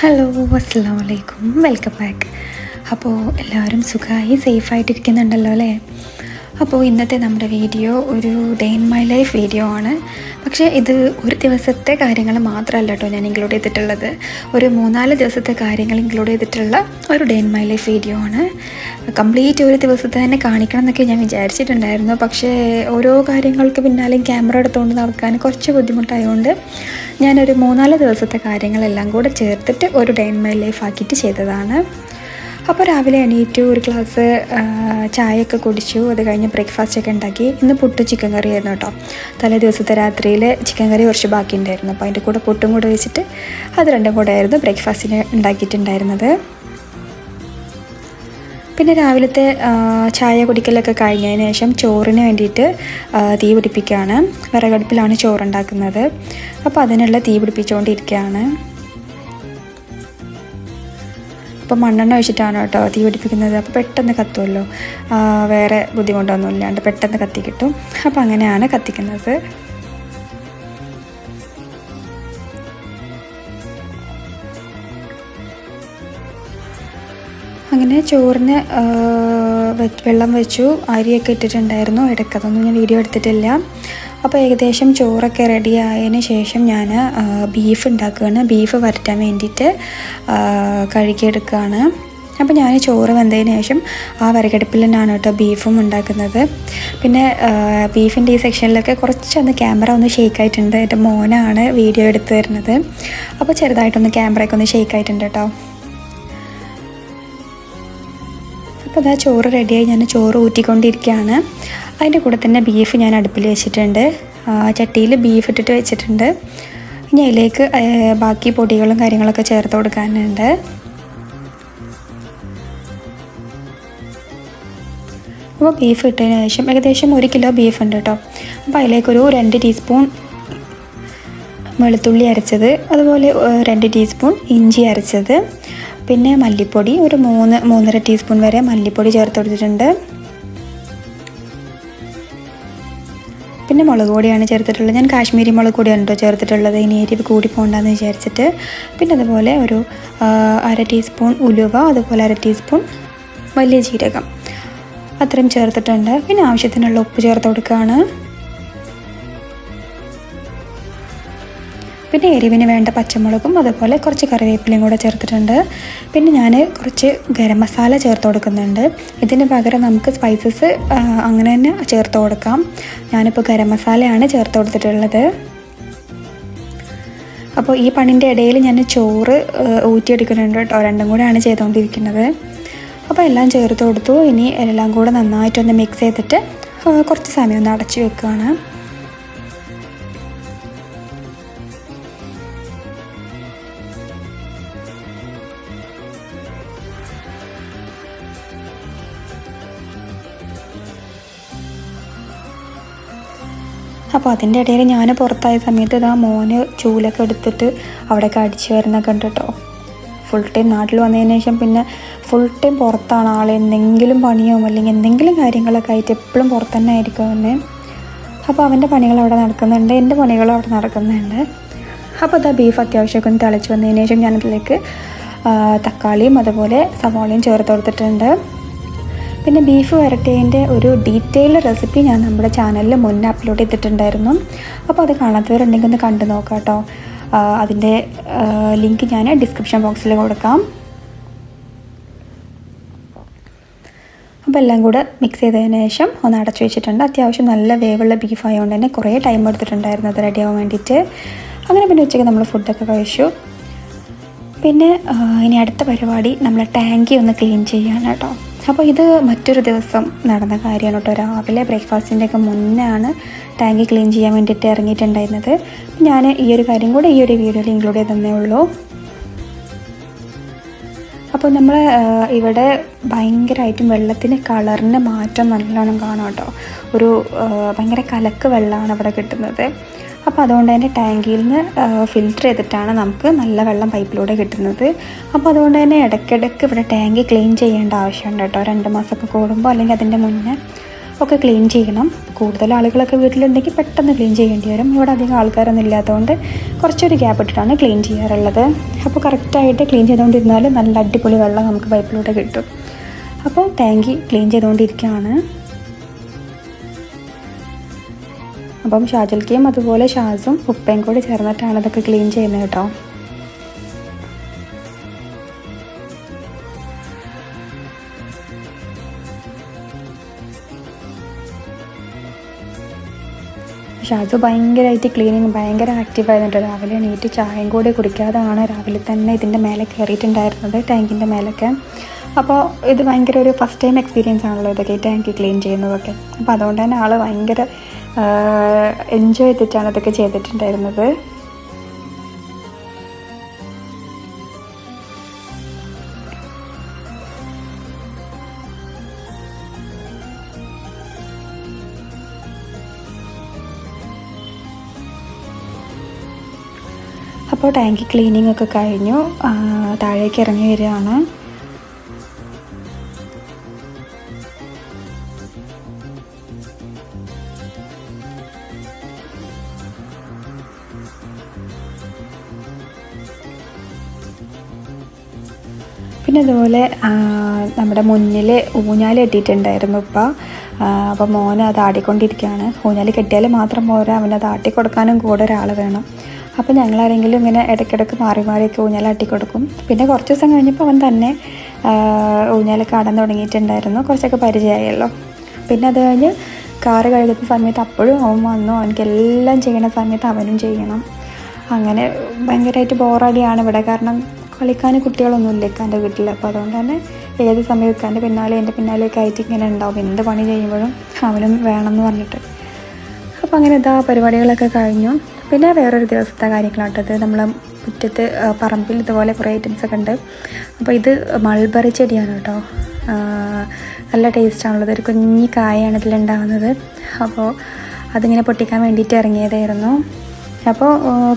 Hello, അസ്സലാമു അലൈക്കും, welcome back. അപ്പോൾ എല്ലാവരും സുഖമായി സേഫായിട്ടിരിക്കുന്നുണ്ടല്ലോ അല്ലേ? അപ്പോൾ ഇന്നത്തെ നമ്മുടെ വീഡിയോ ഒരു day in my life video ആണ്. പക്ഷേ ഇത് ഒരു ദിവസത്തെ കാര്യങ്ങൾ മാത്രമല്ല കേട്ടോ ഞാൻ ഇൻക്ലൂഡ് ചെയ്തിട്ടുള്ളത്. ഒരു 3-4 ദിവസത്തെ കാര്യങ്ങൾ ഇൻക്ലൂഡ് ചെയ്തിട്ടുള്ള ഒരു day in my life video ആണ്. കംപ്ലീറ്റ് ഒരു ദിവസത്തെ തന്നെ കാണിക്കണം എന്നൊക്കെ ഞാൻ വിചാരിച്ചിട്ടുണ്ടായിരുന്നു. പക്ഷേ ഓരോ കാര്യങ്ങൾക്ക് പിന്നാലെയും ക്യാമറ എടുത്തുകൊണ്ട് നടക്കാൻ കുറച്ച് ബുദ്ധിമുട്ടായതുകൊണ്ട് ഞാനൊരു 3-4 ദിവസത്തെ കാര്യങ്ങളെല്ലാം കൂടെ ചേർത്തിട്ട് ഒരു ഡേ ഇൻ മൈ ലൈഫ് ആക്കിയിട്ട് ചെയ്തതാണ്. അപ്പോൾ രാവിലെ എണീറ്റു, ഒരു ഗ്ലാസ് ചായയൊക്കെ കുടിച്ചു. അത് കഴിഞ്ഞ് ബ്രേക്ക്ഫാസ്റ്റൊക്കെ ഉണ്ടാക്കി. ഇന്ന് പുട്ടും ചിക്കൻ കറി ആയിരുന്നു കേട്ടോ. തലേ ദിവസത്തെ രാത്രിയിൽ ചിക്കൻ കറി കുറച്ച് ബാക്കി ഉണ്ടായിരുന്നു. അപ്പോൾ അതിൻ്റെ കൂടെ പുട്ടും കൂടെ വെച്ചിട്ട് അത് രണ്ടും കൂടെ ആയിരുന്നു ബ്രേക്ക്ഫാസ്റ്റിന് ഉണ്ടാക്കിയിട്ടുണ്ടായിരുന്നത്. പിന്നെ രാവിലത്തെ ചായ കുടിക്കലൊക്കെ കഴിഞ്ഞതിന് ശേഷം ചോറിന് വേണ്ടിയിട്ട് തീ പിടിപ്പിക്കുകയാണ്. വിറകടുപ്പിലാണ് ചോറുണ്ടാക്കുന്നത്. അപ്പോൾ അതിനുള്ള തീ പിടിപ്പിച്ചുകൊണ്ടിരിക്കുകയാണ്. അപ്പോൾ മണ്ണെണ്ണ ഒഴിച്ചിട്ടാണ് കേട്ടോ തീ പിടിപ്പിക്കുന്നത്. അപ്പോൾ പെട്ടെന്ന് കത്തുമല്ലോ, വേറെ ബുദ്ധിമുട്ടൊന്നും ഇല്ലാണ്ട് പെട്ടെന്ന് കത്തി കിട്ടും. അപ്പോൾ അങ്ങനെയാണ് കത്തിക്കുന്നത്. അങ്ങനെ ചോറിന് വെള്ളം വെച്ചു, അരിയൊക്കെ ഇട്ടിട്ടുണ്ടായിരുന്നു. ഇടയ്ക്കതൊന്നും ഞാൻ വീഡിയോ എടുത്തിട്ടില്ല. അപ്പോൾ ഏകദേശം ചോറൊക്കെ റെഡി ആയതിന് ശേഷം ഞാൻ ബീഫ് ഉണ്ടാക്കുകയാണ്. ബീഫ് വരട്ടാൻ വേണ്ടിയിട്ട് കഴുകിയെടുക്കുകയാണ്. അപ്പോൾ ഞാൻ ചോറ് വെന്തതിന് ശേഷം ആ വിറകടുപ്പിൽ തന്നെയാണ് കേട്ടോ ബീഫും ഉണ്ടാക്കുന്നത്. പിന്നെ ബീഫിൻ്റെ ഈ സെക്ഷനിലൊക്കെ കുറച്ചൊന്ന് ക്യാമറ ഒന്ന് ഷെയ്ക്കായിട്ടുണ്ട്. എൻ്റെ മോനാണ് വീഡിയോ എടുത്തു തരുന്നത്. അപ്പോൾ ചെറുതായിട്ടൊന്ന് ക്യാമറയൊക്കെ ഒന്ന് ഷെയ്ക്കായിട്ടുണ്ട് കേട്ടോ. അപ്പോൾ അതാ ചോറ് റെഡിയായി, ഞാൻ ചോറ് ഊറ്റിക്കൊണ്ടിരിക്കുകയാണ്. അതിൻ്റെ കൂടെ തന്നെ ബീഫ് ഞാൻ അടുപ്പിൽ വെച്ചിട്ടുണ്ട്. ചട്ടിയിൽ ബീഫ് ഇട്ടിട്ട് വെച്ചിട്ടുണ്ട്. ഇനി അതിലേക്ക് ബാക്കി പൊടികളും കാര്യങ്ങളൊക്കെ ചേർത്ത് കൊടുക്കാനുണ്ട്. അപ്പോൾ ബീഫ് ഇട്ടതിന് ശേഷം ഏകദേശം 1 കിലോ ബീഫ് ഉണ്ട് കേട്ടോ. അപ്പോൾ അതിലേക്കൊരു 2 ടീസ്പൂൺ വെളുത്തുള്ളി അരച്ചത്, അതുപോലെ 2 ടീസ്പൂൺ ഇഞ്ചി അരച്ചത്, പിന്നെ മല്ലിപ്പൊടി ഒരു 3-3.5 ടീസ്പൂൺ വരെ മല്ലിപ്പൊടി ചേർത്ത് കൊടുത്തിട്ടുണ്ട്. പിന്നെ മുളക് പൊടിയാണ് ചേർത്തിട്ടുള്ളത്. ഞാൻ കാശ്മീരി മുളക് പൊടിയാണ് കേട്ടോ ചേർത്തിട്ടുള്ളത്, ഇനി എരിവ് കൂടി പോകണ്ടെന്ന് വിചാരിച്ചിട്ട്. പിന്നെ അതുപോലെ ഒരു 1/2 ടീസ്പൂൺ ഉലുവ, അതുപോലെ 1/2 ടീസ്പൂൺ വലിയ ജീരകം, അത്രയും ചേർത്തിട്ടുണ്ട്. പിന്നെ ആവശ്യത്തിനുള്ള ഉപ്പ് ചേർത്ത് കൊടുക്കുകയാണ്. പിന്നെ എരിവിന് വേണ്ട പച്ചമുളകും അതുപോലെ കുറച്ച് കറിവേപ്പിലയും കൂടെ ചേർത്തിട്ടുണ്ട്. പിന്നെ ഞാൻ കുറച്ച് ഗരം മസാല ചേർത്ത് കൊടുക്കുന്നുണ്ട്. ഇതിന് പകരം നമുക്ക് സ്പൈസസ് അങ്ങനെ തന്നെ ചേർത്ത് കൊടുക്കാം. ഞാനിപ്പോൾ ഗരം മസാലയാണ് ചേർത്ത് കൊടുത്തിട്ടുള്ളത്. അപ്പോൾ ഈ പണിൻ്റെ ഇടയിൽ ഞാൻ ചോറ് ഊറ്റിയെടുക്കുന്നുണ്ട് കേട്ടോ. രണ്ടും കൂടെയാണ് ചെയ്തുകൊണ്ടിരിക്കുന്നത്. അപ്പോൾ എല്ലാം ചേർത്ത് കൊടുത്തു. ഇനി എല്ലാം കൂടെ നന്നായിട്ടൊന്ന് മിക്സ് ചെയ്തിട്ട് കുറച്ച് സമയം ഒന്ന് അടച്ചു വെക്കുകയാണ്. അപ്പോൾ അതിൻ്റെ ഇടയിൽ ഞാൻ പുറത്തായ സമയത്ത് ഇതാ മോന് ചൂലൊക്കെ എടുത്തിട്ട് അവിടെയൊക്കെ അടിച്ചു വരുന്നൊക്കെ ഉണ്ട് കേട്ടോ. ഫുൾ ടൈം നാട്ടിൽ വന്നതിന് ശേഷം പിന്നെ ഫുൾ ടൈം പുറത്താണ് ആൾ. എന്തെങ്കിലും പണിയോ അല്ലെങ്കിൽ എന്തെങ്കിലും കാര്യങ്ങളൊക്കെ ആയിട്ട് എപ്പോഴും പുറത്ത് തന്നെ ആയിരിക്കും അവന്. അപ്പോൾ അവൻ്റെ പണികൾ അവിടെ നടക്കുന്നുണ്ട്, എൻ്റെ പണികളും അവിടെ നടക്കുന്നുണ്ട്. അപ്പോൾ അതാ ബീഫ് അത്യാവശ്യമൊക്കെ ഒന്ന് തിളച്ച് വന്നതിന് ശേഷം ഞാനതിലേക്ക് തക്കാളിയും അതുപോലെ സവാളയും ചേർത്ത് കൊടുത്തിട്ടുണ്ട്. പിന്നെ ബീഫ് വരട്ടിയതിൻ്റെ ഒരു ഡീറ്റെയിൽ റെസിപ്പി ഞാൻ നമ്മുടെ ചാനലിൽ മുന്നേ അപ്ലോഡ് ചെയ്തിട്ടുണ്ടായിരുന്നു. അപ്പോൾ അത് കാണാത്തവരുണ്ടെങ്കിൽ ഒന്ന് കണ്ടു നോക്കാം കേട്ടോ. അതിൻ്റെ ലിങ്ക് ഞാൻ ഡിസ്ക്രിപ്ഷൻ ബോക്സിൽ കൊടുക്കാം. അപ്പോൾ എല്ലാം കൂടെ മിക്സ് ചെയ്തതിന് ശേഷം ഒന്ന് അടച്ചു വെച്ചിട്ടുണ്ട്. അത്യാവശ്യം നല്ല വേവുള്ള ബീഫ് ആയതുകൊണ്ട് തന്നെ കുറേ ടൈം എടുത്തിട്ടുണ്ടായിരുന്നു അത് റെഡിയാവാൻ വേണ്ടിയിട്ട്. അങ്ങനെ പിന്നെ ഉച്ചയ്ക്ക് നമ്മൾ ഫുഡൊക്കെ കഴിച്ചു. പിന്നെ ഇനി അടുത്ത പരിപാടി നമ്മൾ ടാങ്കി ഒന്ന് ക്ലീൻ ചെയ്യാൻ കേട്ടോ. അപ്പോൾ ഇത് മറ്റൊരു ദിവസം നടന്ന കാര്യമാണ് കേട്ടോ. രാവിലെ ബ്രേക്ക്ഫാസ്റ്റിൻ്റെയൊക്കെ മുന്നെയാണ് ടാങ്കി ക്ലീൻ ചെയ്യാൻ വേണ്ടിയിട്ട് ഇറങ്ങിയിട്ടുണ്ടായിരുന്നത്. ഞാൻ ഈ ഒരു കാര്യം കൂടെ ഈ ഒരു വീഡിയോയിൽ ഇൻക്ലൂഡ് ചെയ്തതന്നേ ഉള്ളൂ. അപ്പോൾ നമ്മൾ ഇവിടെ ഭയങ്കരമായിട്ടും വെള്ളത്തിന് കളറിന് മാറ്റം നല്ലോണം കാണാം കേട്ടോ. ഒരു ഭയങ്കര കലക്ക് വെള്ളമാണ് ഇവിടെ കിട്ടുന്നത്. അപ്പോൾ അതുകൊണ്ട് തന്നെ ടാങ്കിയിൽ നിന്ന് ഫിൽറ്റർ ചെയ്തിട്ടാണ് നമുക്ക് നല്ല വെള്ളം പൈപ്പിലൂടെ കിട്ടുന്നത്. അപ്പോൾ അതുകൊണ്ട് തന്നെ ഇടയ്ക്കിടയ്ക്ക് ഇവിടെ ടാങ്ക് ക്ലീൻ ചെയ്യേണ്ട ആവശ്യമുണ്ട് കേട്ടോ. 2 മാസമൊക്കെ കൂടുമ്പോൾ അല്ലെങ്കിൽ അതിൻ്റെ മുന്നേ ഒക്കെ ക്ലീൻ ചെയ്യണം. കൂടുതൽ ആളുകളൊക്കെ വീട്ടിലുണ്ടെങ്കിൽ പെട്ടെന്ന് ക്ലീൻ ചെയ്യേണ്ടി വരും. ഇവിടെ അധികം ആൾക്കാരൊന്നും ഇല്ലാത്തതുകൊണ്ട് കുറച്ചൊരു ഗ്യാപ്പ് ഇട്ടിട്ടാണ് ക്ലീൻ ചെയ്യാറുള്ളത്. അപ്പോൾ കറക്റ്റായിട്ട് ക്ലീൻ ചെയ്തുകൊണ്ടിരുന്നാൽ നല്ല അടിപൊളി വെള്ളം നമുക്ക് പൈപ്പിലൂടെ കിട്ടും. അപ്പോൾ ടാങ്കി ക്ലീൻ ചെയ്തുകൊണ്ടിരിക്കുകയാണ്. അപ്പം ഷാജൽക്കയും അതുപോലെ ഷാസും ഉപ്പയും കൂടി ചേർന്നിട്ടാണ് ഇതൊക്കെ ക്ലീൻ ചെയ്യുന്നത് കേട്ടോ. ഷാജു ഭയങ്കരമായിട്ട് ക്ലീനിങ് ഭയങ്കര ആക്റ്റീവായിരുന്നു. രാവിലെ എണീറ്റ് ചായയും കൂടി കുടിക്കാതാണ് രാവിലെ തന്നെ ഇതിൻ്റെ മേലെ കയറിയിട്ടുണ്ടായിരുന്നത്, ടാങ്കിൻ്റെ മേലൊക്കെ. അപ്പോൾ ഇത് ഭയങ്കര ഒരു ഫസ്റ്റ് ടൈം എക്സ്പീരിയൻസ് ആണല്ലോ ഇതൊക്കെ, ഈ ടാങ്ക് ക്ലീൻ ചെയ്യുന്നതൊക്കെ. അപ്പോൾ അതുകൊണ്ട് തന്നെ ആൾ ഭയങ്കര എൻജോയ് ചെയ്തിട്ടാണ് ഇതൊക്കെ ചെയ്തിട്ടുണ്ടായിരുന്നത്. അപ്പോൾ ടാങ്ക് ക്ലീനിങ് ഒക്കെ കഴിഞ്ഞു, താഴേക്ക് ഇറങ്ങി വരികയാണ്. പിന്നെ അതുപോലെ നമ്മുടെ മുന്നിൽ ഊഞ്ഞാൽ കെട്ടിയിട്ടുണ്ടായിരുന്നു ഇപ്പം. അപ്പോൾ മോന് അത് ആടിക്കൊണ്ടിരിക്കുകയാണ്. ഊഞ്ഞാൽ കെട്ടിയാൽ മാത്രം പോരാ, അവനത് ആട്ടിക്കൊടുക്കാനും കൂടെ ഒരാൾ വേണം. അപ്പോൾ ഞങ്ങളാരെങ്കിലും ഇങ്ങനെ ഇടയ്ക്കിടയ്ക്ക് മാറി മാറിയൊക്കെ ഊഞ്ഞാലാട്ടി കൊടുക്കും. പിന്നെ കുറച്ച് ദിവസം കഴിഞ്ഞപ്പോൾ അവൻ തന്നെ ഊഞ്ഞാലൊക്കെ ആടാൻ തുടങ്ങിയിട്ടുണ്ടായിരുന്നു. കുറച്ചൊക്കെ പരിചയമായല്ലോ. പിന്നെ അത് കഴിഞ്ഞ് കാറ് കഴുകുന്ന സമയത്ത് അപ്പോഴും അവൻ വന്നു. അവനക്കെല്ലാം ചെയ്യണ സമയത്ത് അവനും ചെയ്യണം. അങ്ങനെ ഭയങ്കരമായിട്ട് ബോറടിയാണ് ഇവിടെ. കാരണം കളിക്കാൻ കുട്ടികളൊന്നുമില്ല ഇക്കാൻ്റെ വീട്ടിൽ. അപ്പോൾ അതുകൊണ്ട് തന്നെ ഏത് സമയം ഇക്കാൻ്റെ പിന്നാലെ എൻ്റെ പിന്നാലെയൊക്കെ ആയിട്ട് ഇങ്ങനെ ഉണ്ടാവും. എന്ത് പണി ചെയ്യുമ്പോഴും അവനും വേണമെന്ന് പറഞ്ഞിട്ട്. അപ്പോൾ അങ്ങനെ ഇതാ പരിപാടികളൊക്കെ കഴിഞ്ഞു. പിന്നെ വേറൊരു ദിവസത്തെ കാര്യങ്ങളാട്ടത്, നമ്മളെ മുറ്റത്ത് പറമ്പിൽ ഇതുപോലെ കുറേ ഐറ്റംസൊക്കെ ഉണ്ട്. അപ്പോൾ ഇത് മൾബറ ചെടിയാണ് കേട്ടോ. നല്ല ടേസ്റ്റാണുള്ളത്. ഒരു കുഞ്ഞി കായാണ് ഇതിലുണ്ടാകുന്നത്. അപ്പോൾ അതിങ്ങനെ പൊട്ടിക്കാൻ വേണ്ടിയിട്ട് ഇറങ്ങിയതായിരുന്നു. അപ്പോൾ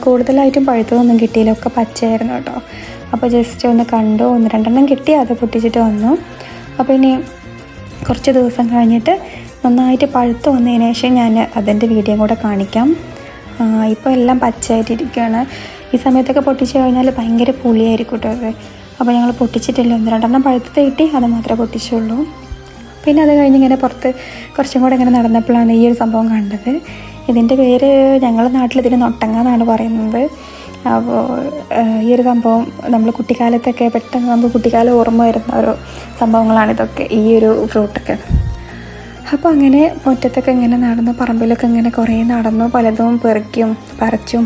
കൂടുതലായിട്ടും പഴുത്തതൊന്നും കിട്ടിയില്ല, ഒക്കെ പച്ചയായിരുന്നു കേട്ടോ. അപ്പോൾ ജസ്റ്റ് ഒന്ന് കണ്ടു, 1-2 കിട്ടി, അത് പൊട്ടിച്ചിട്ട് വന്നു. അപ്പോൾ ഇനി കുറച്ച് ദിവസം കഴിഞ്ഞിട്ട് നന്നായിട്ട് പഴുത്ത് വന്നതിന് ശേഷം ഞാൻ അതിൻ്റെ വീഡിയോ കൂടെ കാണിക്കാം. ഇപ്പോൾ എല്ലാം പച്ചയായിട്ടിരിക്കുകയാണ്. ഈ സമയത്തൊക്കെ പൊട്ടിച്ച് കഴിഞ്ഞാൽ ഭയങ്കര പുളിയായിരിക്കും കേട്ടോ അത്. അപ്പോൾ ഞങ്ങൾ പൊട്ടിച്ചിട്ടില്ല, 1-2 പഴുത്തത് കിട്ടി, അത് മാത്രമേ പൊട്ടിച്ചുള്ളൂ. പിന്നെ അത് കഴിഞ്ഞ് ഇങ്ങനെ പുറത്ത് കുറച്ചും കൂടെ ഇങ്ങനെ നടന്നപ്പോഴാണ് ഈ ഒരു സംഭവം കണ്ടത്. ഇതിൻ്റെ പേര് ഞങ്ങളുടെ നാട്ടിൽ ഇതിന് നൊട്ടങ്ങ എന്നാണ് പറയുന്നത്. അപ്പോൾ ഈ ഒരു സംഭവം നമ്മൾ കുട്ടിക്കാലത്തൊക്കെ പെട്ടെന്ന് നമുക്ക് കുട്ടിക്കാലം ഓർമ്മ വരുന്ന ഓരോ സംഭവങ്ങളാണിതൊക്കെ, ഈ ഒരു ഫ്രൂട്ടൊക്കെ. അപ്പോൾ അങ്ങനെ മുറ്റത്തൊക്കെ ഇങ്ങനെ നടന്നു, പറമ്പിലൊക്കെ ഇങ്ങനെ കുറേ നടന്നു, പലതും പെറുക്കിയും പറിച്ചും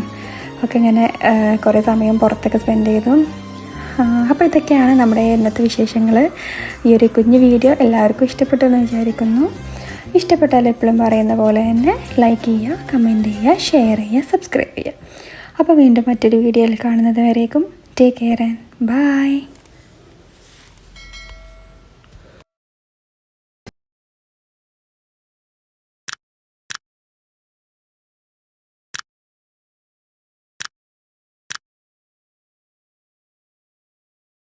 ഒക്കെ ഇങ്ങനെ കുറേ സമയം പുറത്തൊക്കെ സ്പെൻഡ് ചെയ്തു. അപ്പോൾ ഇതൊക്കെയാണ് നമ്മുടെ ഇന്നത്തെ വിശേഷങ്ങൾ. ഈ ഒരു കുഞ്ഞു വീഡിയോ എല്ലാവർക്കും ഇഷ്ടപ്പെട്ടു എന്ന് വിചാരിക്കുന്നു. ഇഷ്ടപ്പെട്ടാൽ എപ്പോഴും പറയുന്ന പോലെ തന്നെ ലൈക്ക് ചെയ്യുക, കമൻറ്റ് ചെയ്യുക, ഷെയർ ചെയ്യുക, സബ്സ്ക്രൈബ് ചെയ്യുക. അപ്പോൾ വീണ്ടും മറ്റൊരു വീഡിയോയിൽ കാണുന്നത് വരേക്കും ടേക്ക് കെയർ ആൻഡ് ബൈ.